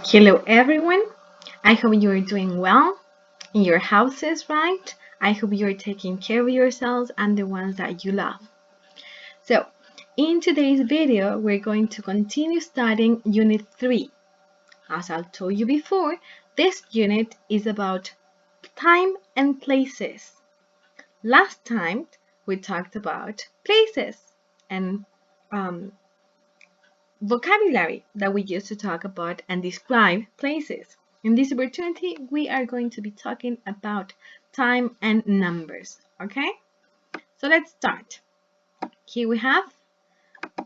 Hello everyone. I hope you are doing well in your houses, right? I hope you are taking care of yourselves and the ones that you love. So, in today's video, we're going to continue studying Unit 3. As I told you before, this unit is about time and places. Last time, we talked about places and vocabulary that we use to talk about and describe places. In this opportunity, we are going to be talking about time and numbers, okay? So let's start. Here we have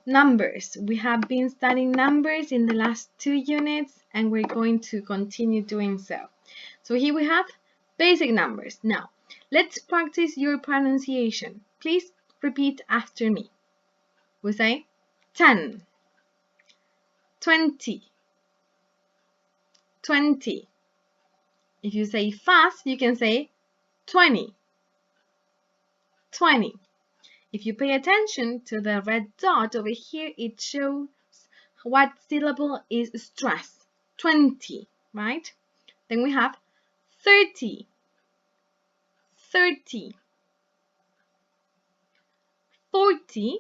numbers. We have been studying numbers in the last 2 units and we're going to continue doing so. So here we have basic numbers. Now, let's practice your pronunciation. Please repeat after me. We say 10, 20, 20. If you say fast, you can say 20, 20. If you pay attention to the red dot over here, it shows what syllable is stressed. 20, right? Then we have 30, 30, 40,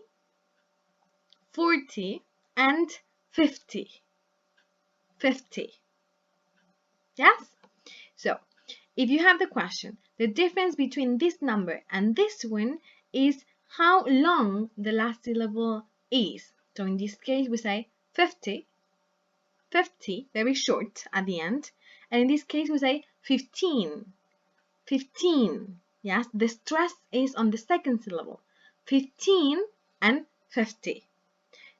40, and 50, 50. Yes? So, if you have the question, the difference between this number and this one is how long the last syllable is. So in this case, we say 50, 50, very short at the end. And in this case, we say 15, 15. Yes, the stress is on the second syllable. 15 and 50.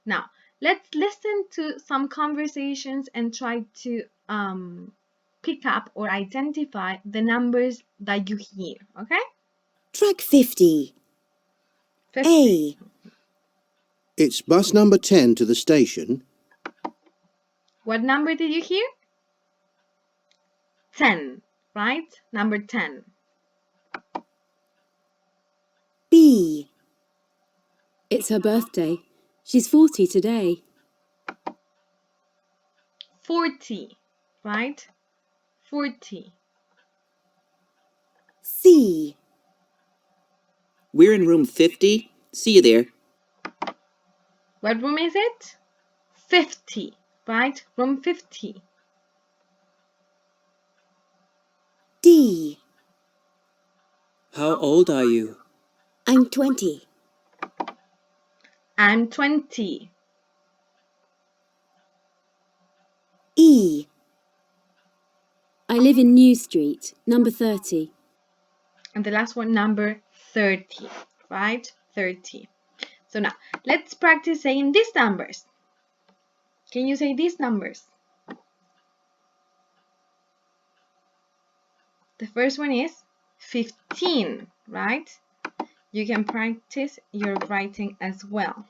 Now, let's listen to some conversations and try to pick up or identify the numbers that you hear, okay? Track 50. 50. A. It's bus number 10 to the station. What number did you hear? 10, right? Number 10. B. It's her birthday. She's 40 today. 40, right? 40. C. We're in room 50. See you there. What room is it? 50, right? Room 50. D. How old are you? I'm 20. I'm 20. E. I live in New Street, number 30. And the last one, number 30, right? 30. So now, let's practice saying these numbers. Can you say these numbers? The first one is 15, right? You can practice your writing as well.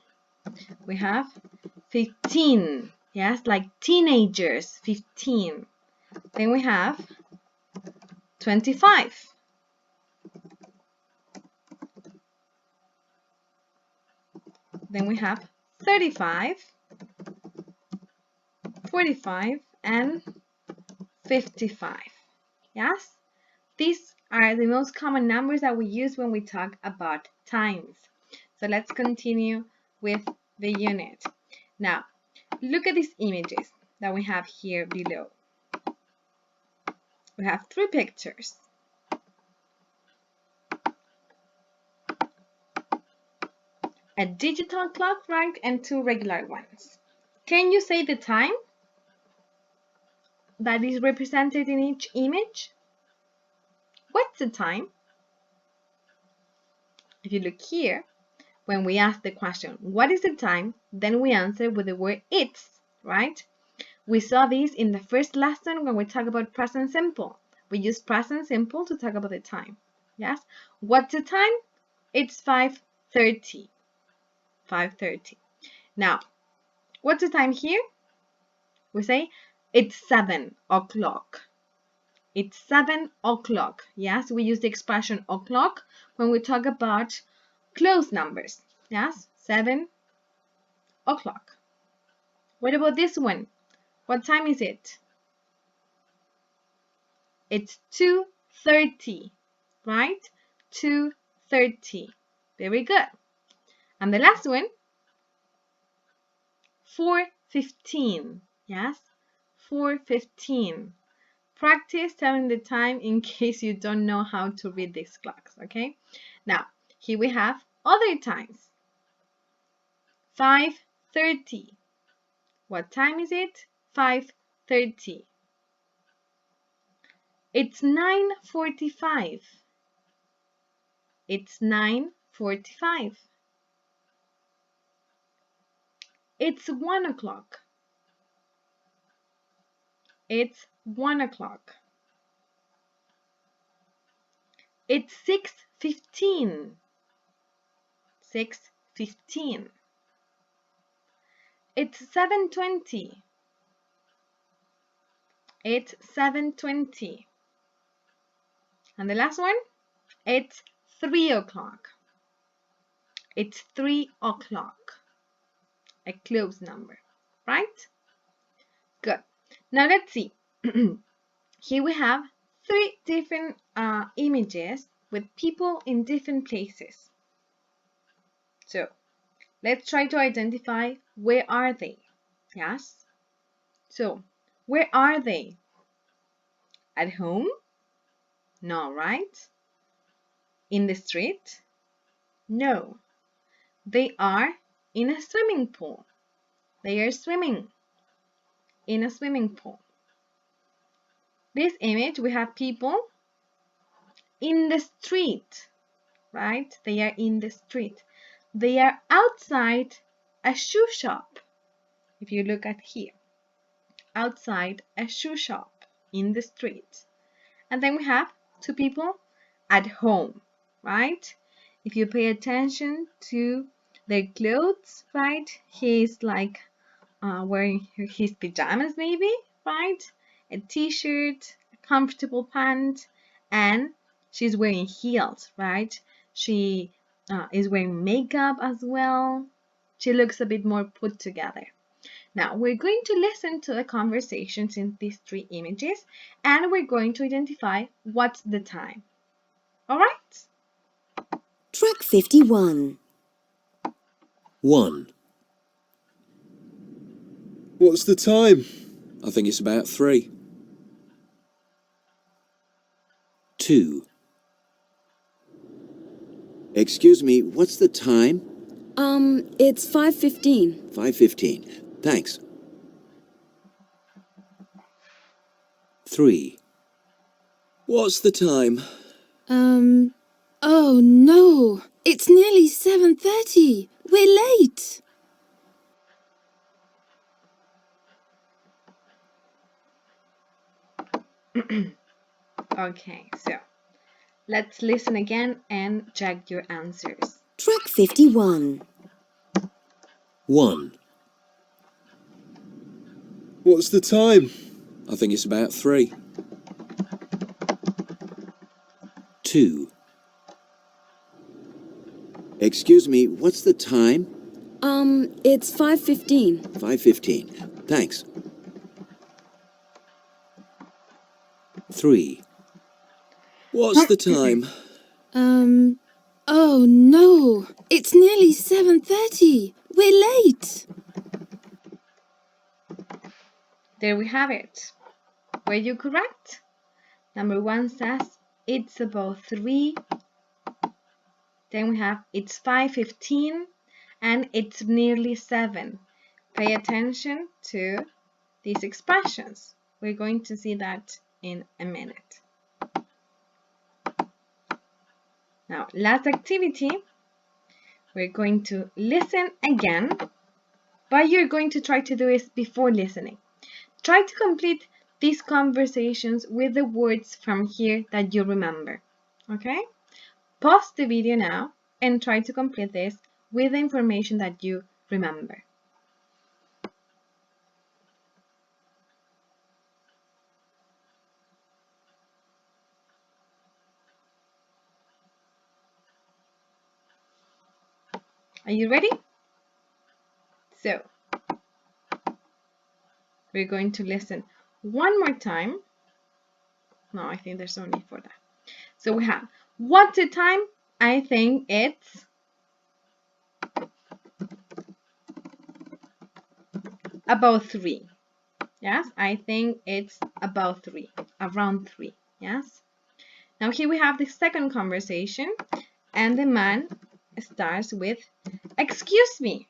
We have 15, yes, like teenagers, 15. Then we have 25. Then we have 35, 45, and 55. Yes? These are the most common numbers that we use when we talk about times. So let's continue with the unit. Now, look at these images that we have here below. We have 3 pictures. A digital clock, right, and 2 regular ones. Can you say the time that is represented in each image? What's the time? If you look here, when we ask the question, what is the time? Then we answer with the word it's, right? We saw this in the first lesson when we talk about present simple. We use present simple to talk about the time. Yes? What's the time? It's 5:30. 5:30. Now, what's the time here? We say it's 7 o'clock. It's 7 o'clock. Yes, we use the expression o'clock when we talk about close numbers. Yes, 7 o'clock. What about this one? What time is it? It's 2:30, right? 2:30. Very good. And the last one, 4:15. Yes, 4:15. Practice telling the time in case you don't know how to read these clocks, okay? Now, here we have other times. 5:30. What time is it? 5:30. It's 9:45. It's 9:45. It's 1 o'clock. It's 1 o'clock. It's 6:15. 6:15. It's 7:20. It's 7:20. And the last one, it's 3 o'clock. It's 3 o'clock. A close number, right? Good. Now let's see. Here we have 3 different images with people in different places. So let's try to identify where are they. Yes? So where are they? At home? No, right? In the street? No. They are in a swimming pool. They are swimming in a swimming pool. This image, we have people in the street, right? They are in the street. They are outside a shoe shop. If you look at here, outside a shoe shop in the street. And then we have 2 people at home, right? If you pay attention to their clothes, right? He's like wearing his pajamas maybe, right? A t-shirt, a comfortable pant, and she's wearing heels, right? She is wearing makeup as well. She looks a bit more put together. Now, we're going to listen to the conversations in these 3 images, and we're going to identify what's the time. All right? Track 51. 1. What's the time? I think it's about 3. 2. Excuse me, what's the time? It's 5:15. 5:15. Thanks. 3. What's the time? Oh no, it's nearly 7:30. We're late. Okay, so let's listen again and check your answers. Track 51. 1. What's the time? I think it's about 3. 2. Excuse me, what's the time? It's 5:15. 5:15. Thanks. 3. What's the time? Oh no, it's nearly 7:30. We're late. There we have it. Were you correct? Number 1 says it's about 3. Then we have it's 5:15 and it's nearly 7. Pay attention to these expressions. We're going to see that in a minute. Now, last activity, we're going to listen again, but you're going to try to do it before listening. Try to complete these conversations with the words from here that you remember, okay? Pause the video now and try to complete this with the information that you remember. Are you ready? So, we're going to listen one more time. No, I think there's no need for that. So we have, what's the time? I think it's about 3. Yes, I think it's about 3, around 3. Yes. Now here we have the second conversation, and the man starts with, excuse me.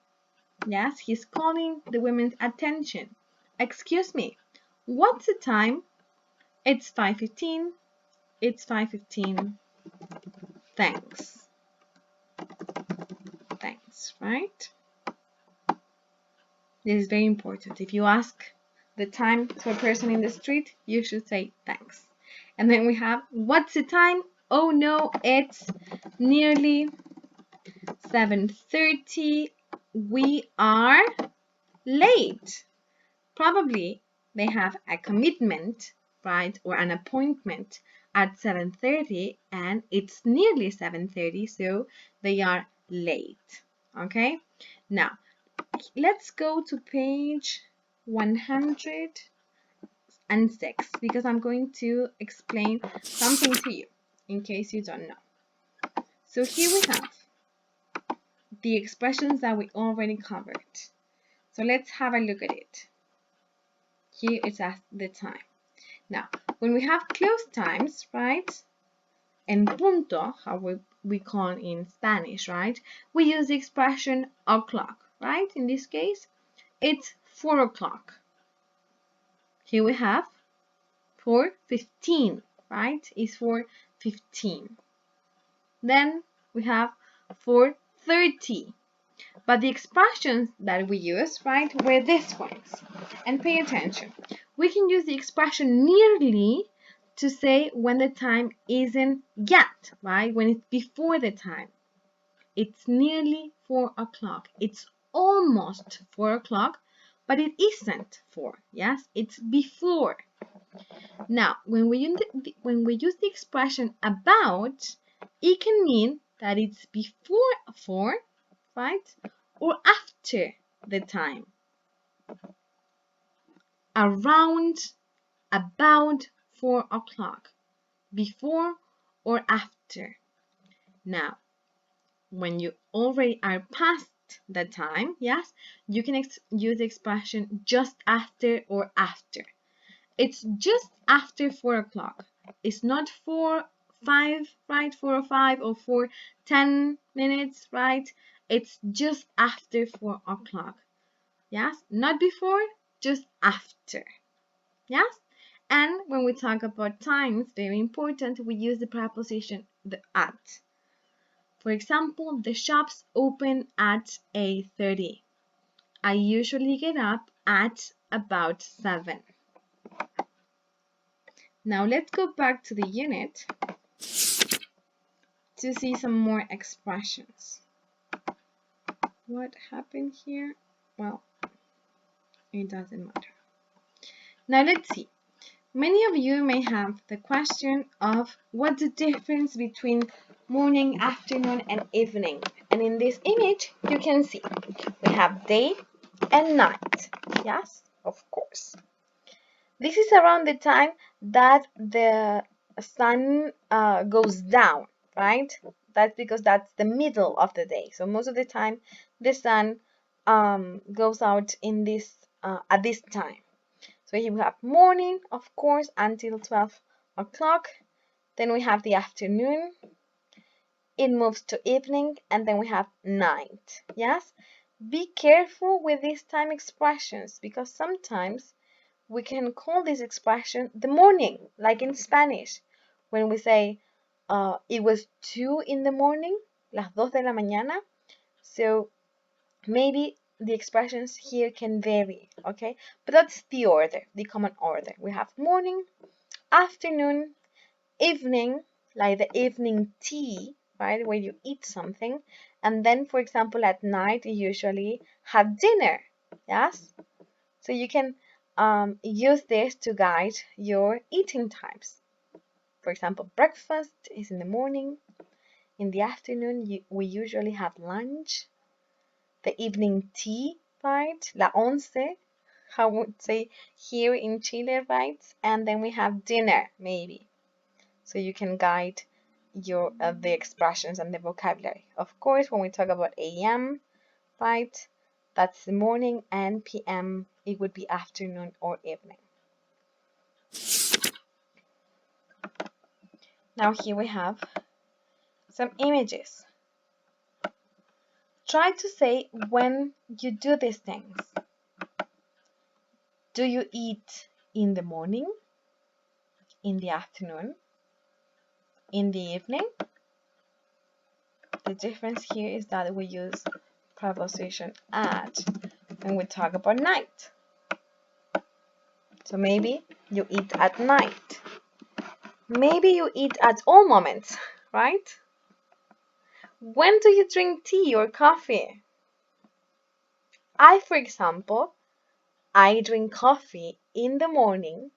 Yes, he's calling the women's attention. Excuse me, what's the time? It's 5:15. It's 5:15. Thanks. Thanks, right? This is very important. If you ask the time to a person in the street, you should say thanks. And then we have, what's the time? Oh no, it's nearly 7:30. We are late. Probably they have a commitment, right, or an appointment at 7:30, and it's nearly 7:30, so they are late. Okay, now let's go to page 106, because I'm going to explain something to you in case you don't know. So here we have the expressions that we already covered. So let's have a look at it. Here it's at the time. Now, when we have close times, right, en punto, how we call in Spanish, right, we use the expression o'clock, right? In this case, it's 4 o'clock. Here we have 4:15, right? It's 4:15. Then we have 4:30. But the expressions that we use, right, were these ones. And pay attention. We can use the expression nearly to say when the time isn't yet, right? When it's before the time. It's nearly 4 o'clock. It's almost 4 o'clock, but it isn't 4. Yes, it's before. Now, when we use the expression about, it can mean that it's before 4, right, or after the time. Around, about 4 o'clock, before or after. Now, when you already are past the time, yes, you can use the expression just after or after. It's just after 4 o'clock. It's not 4:05, right? 4:05 or 4:10 minutes, right? It's just after 4 o'clock. Yes, not before, just after. Yes, and when we talk about times, very important, we use the preposition the at. For example, the shops open at 8:30. I usually get up at about 7. Now let's go back to the unit to see some more expressions. What happened here? Well, it doesn't matter. Now let's see. Many of you may have the question of what's the difference between morning, afternoon, and evening. And in this image, you can see we have day and night. Yes, of course. This is around the time that the sun goes down, right? That's because that's the middle of the day. So most of the time, the sun goes out in this at this time. So here we have morning, of course, until 12 o'clock. Then we have the afternoon. It moves to evening, and then we have night. Yes? Be careful with these time expressions, because sometimes we can call this expression the morning, like in Spanish, when we say it was 2 in the morning, las 2 de la mañana. So maybe the expressions here can vary, okay? But that's the order, the common order. We have morning, afternoon, evening, like the evening tea, right, where you eat something. And then, for example, at night, you usually have dinner, yes? So you can use this to guide your eating times. For example, breakfast is in the morning. In the afternoon, we usually have lunch. The evening tea, right? La once, I would say here in Chile, right? And then we have dinner, maybe. so you can guide your the expressions and the vocabulary. Of course, when we talk about AM, right, that's the morning, and PM, it would be afternoon or evening. Now here we have some images. Try to say when you do these things. Do you eat in the morning, in the afternoon, in the evening? The difference here is that we use preposition at when we talk about night. So maybe you eat at night. Maybe you eat at all moments, right? When do you drink tea or coffee? For example, I drink coffee in the morning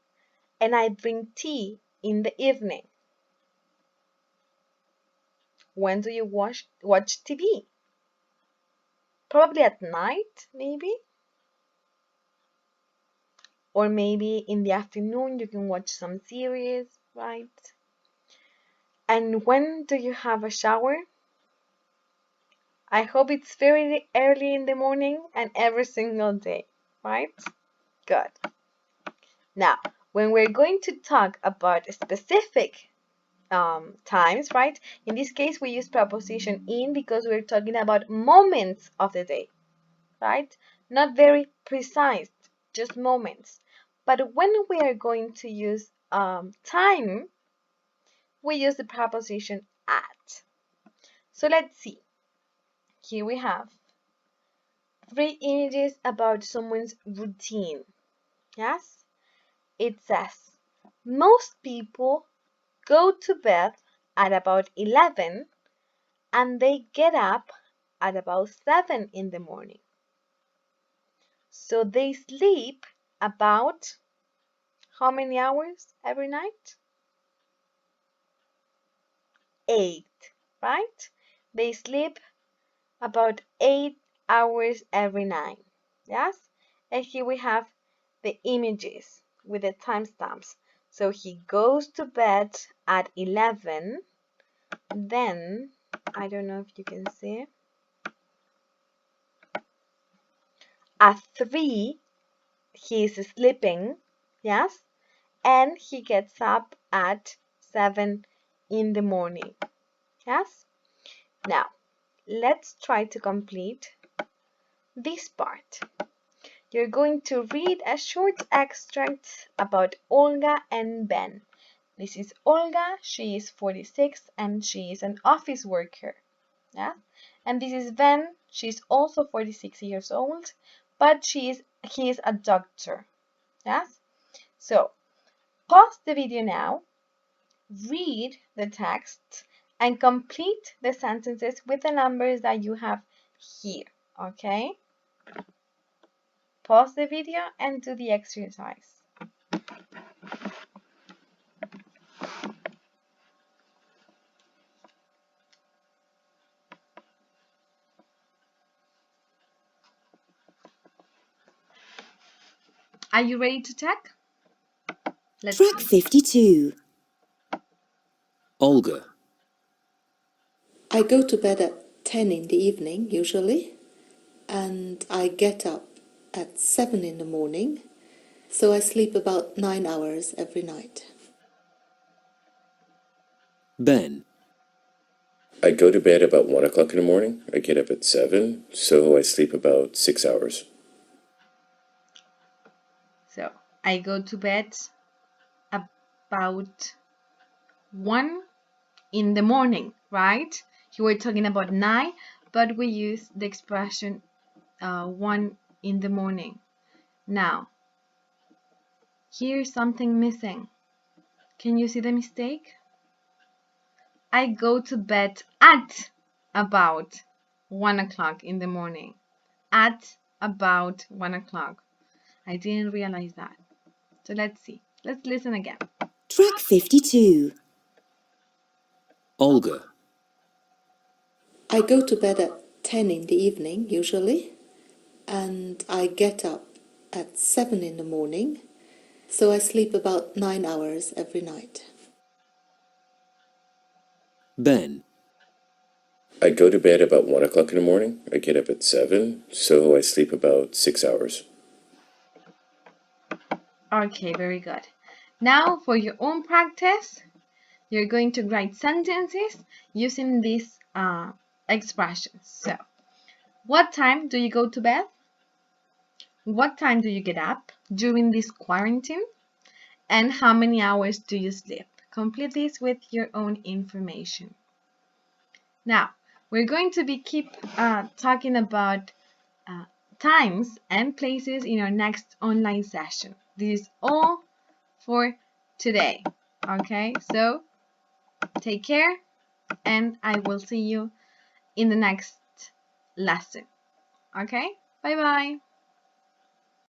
and I drink tea in the evening. When do you watch TV? Probably at night, maybe? Or maybe in the afternoon you can watch some series, right? And when do you have a shower? I hope it's very early in the morning and every single day, right? Good. Now, when we're going to talk about specific times, right? In this case, we use preposition in because we're talking about moments of the day, right? Not very precise, just moments. But when we are going to use time, we use the preposition at. So let's see. Here we have 3 images about someone's routine. Yes? It says, most people go to bed at about 11 and they get up at about 7 in the morning. So they sleep about how many hours every night? 8, right? They sleep about 8 hours every night. Yes? And here we have the images with the timestamps. So he goes to bed at 11. Then, I don't know if you can see. At 3, he is sleeping. Yes? And he gets up at 7 in the morning. Yes? Now, let's try to complete this part. You're going to read a short extract about Olga and Ben. This is Olga, she is 46 and she is an office worker. Yeah? And this is Ben, she's also 46 years old, but he is a doctor. Yes? So, pause the video now, read the text, and complete the sentences with the numbers that you have here. Okay? Pause the video and do the exercise. Are you ready to check? Let's Track see. 52. Olga. I go to bed at 10 in the evening, usually, and I get up at 7 in the morning, so I sleep about 9 hours every night. Ben. I go to bed about 1 o'clock in the morning. I get up at 7, so I sleep about 6 hours. So, I go to bed about 1 in the morning, right? You were talking about 9, but we use the expression 1 in the morning. Now, here's something missing. Can you see the mistake? I go to bed at about 1 o'clock in the morning. At about 1 o'clock. I didn't realize that. So let's see. Let's listen again. Track 52. Olga. I go to bed at 10 in the evening, usually, and I get up at 7 in the morning, so I sleep about 9 hours every night. Ben. I go to bed about 1 o'clock in the morning. I get up at 7, so I sleep about 6 hours. Okay, very good. Now for your own practice, you're going to write sentences using these expressions. So, what time do you go to bed? What time do you get up during this quarantine? And how many hours do you sleep? Complete this with your own information. Now, we're going to be keep talking about times and places in our next online session. This is all for today. Okay, so take care, and I will see you in the next lesson. Okay, bye bye.